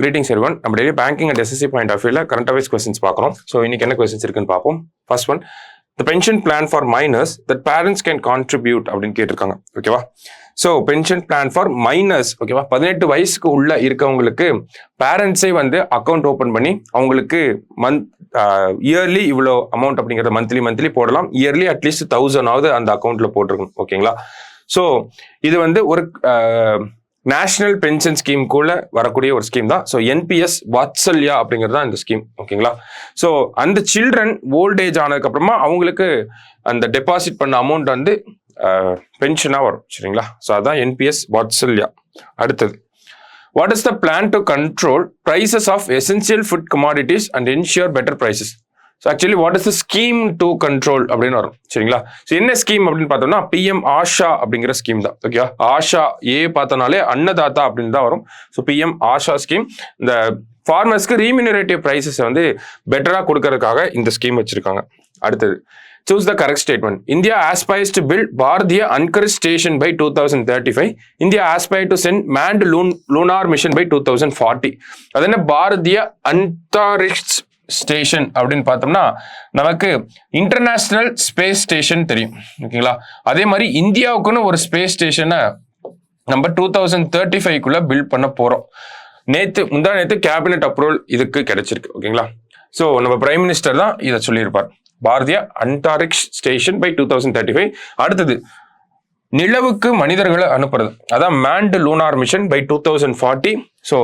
Greetings everyone. நம்ம daily banking and SSC point of வியூல current affairs questions பார்க்குறோம். So இன்னைக்கு என்ன கொஸ்டின்ஸ் இருக்குன்னு பார்ப்போம். First one, the pension plan for minors that parents can contribute அப்படின்னு கேட்டிருக்காங்க. ஓகேவா? So pension plan for minors, ஓகேவா, 18 வயசுக்கு உள்ள இருக்கவங்களுக்கு பேரண்ட்ஸே வந்து அக்கௌண்ட் ஓப்பன் பண்ணி அவங்களுக்கு இயர்லி இவ்வளோ அமௌண்ட் அப்படிங்கிறத மந்த்லி போடலாம். இயர்லி அட்லீஸ்ட் 1000 அந்த அக்கௌண்ட்ல போட்டிருக்கணும். ஓகேங்களா? ஸோ இது வந்து ஒரு நேஷனல் பென்ஷன் ஸ்கீம்குள்ள வரக்கூடிய ஒரு ஸ்கீம் தான். ஸோ என்பிஎஸ் வாத்சல்யா அப்படிங்கிறது தான் இந்த ஸ்கீம். ஓகேங்களா? ஸோ அந்த சில்ட்ரன் ஓல்டேஜ் ஆனதுக்கு அப்புறமா அவங்களுக்கு அந்த டெபாசிட் பண்ண அமௌண்ட் வந்து பென்ஷனாக வரும். சரிங்களா? ஸோ அதான் என்பிஎஸ் வாத்சல்யா. அடுத்தது, what is the plan to control prices of essential food commodities and ensure better prices? So actually what is the scheme to control அப்படின்னு வரும். சரிங்களா? ஸோ என்ன ஸ்கீம் அப்படின்னு பார்த்தோம்னா பிஎம் ஆஷா அப்படிங்கிற ஸ்கீம் தான். ஓகேவா? ஆஷா பார்த்தோம்னாலே அன்னதாத்தா அப்படின்னு தான் வரும். ஸோ பிஎம் ஆஷா ஸ்கீம் இந்த ஃபார்மர்ஸ்க்கு ரீமினரேட்டிவ் ப்ரைஸஸ் வந்து பெட்டராக கொடுக்கறதுக்காக இந்த ஸ்கீம் வச்சிருக்காங்க. அடுத்தது, choose the correct statement. India aspires to build Bharatiya Anchorage Station by 2035. India aspires to send manned lunar mission by 2040. அது என்ன பாரதிய அந்தரிக்ஷ் ஸ்டேஷன் அப்படின்னு பார்த்தோம்னா நமக்கு இன்டர்நேஷனல் ஸ்பேஸ் ஸ்டேஷன் தெரியும். ஓகேங்களா? அதே மாதிரி இந்தியாவுக்குன்னு ஒரு ஸ்பேஸ் ஸ்டேஷனை நம்ம 2035 பில்ட் பண்ண போறோம். முந்தா நேத்து கேபினெட் அப்ரூவல் இதுக்கு கிடைச்சிருக்கு. ஓகேங்களா? ஸோ நம்ம பிரைம் மினிஸ்டர் தான் இதை சொல்லியிருப்பார். Bharatiya Antariksh station by 2035. அடுத்தது, நிலவுக்கு மனிதர்களை அனுப்புறது, அதான் manned lunar mission by 2040. So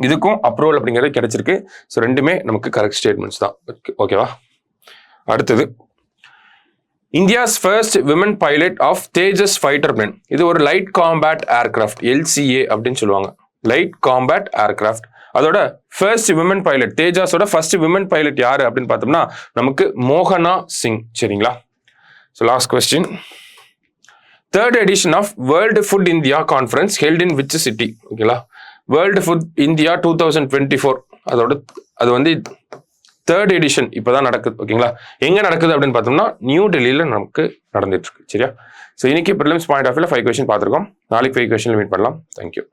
இதுக்கும் அப்ரூவல் அப்படிங்கிறது கிடைச்சிருக்கு. ஸோ ரெண்டுமே நமக்கு கரெக்ட் ஸ்டேட்மெண்ட்ஸ் தான். ஓகேவா? அடுத்தது, India's first women pilot of Tejas fighter plane. இது ஒரு லைட் காம்பேட் ஏர்கிராஃப்ட், எல்சிஏ அப்படின்னு சொல்லுவாங்க. Light combat aircraft. அதோட ஃபர்ஸ்ட் விமன் பைலட், தேஜாஸோட ஃபர்ஸ்ட் விமன் பைலட் யாரு அப்படின்னு பார்த்தோம்னா நமக்கு மோகனா சிங். சரிங்களா? So last question, third edition of world food India conference held in which city? ஓகேங்களா? வேர்ல்டு ஃபுட் இந்தியா 2024 அது வந்து தேர்ட் எடிஷன் இப்போதான் நடக்குது. ஓகேங்களா? எங்க நடக்குது அப்படின்னு பார்த்தோம்னா நியூ டெல்லியில நமக்கு நடந்துட்டு இருக்கு. சரியா? ஸோ இன்னைக்கு ப்ரிலிம்ஸ் பாயிண்ட் ஆஃப் வியூல 5 கொஸ்டின் பார்த்துருக்கோம். நாளைக்கு 5 கொஸ்டின்ல மீட் பண்ணலாம். தேங்க்யூ.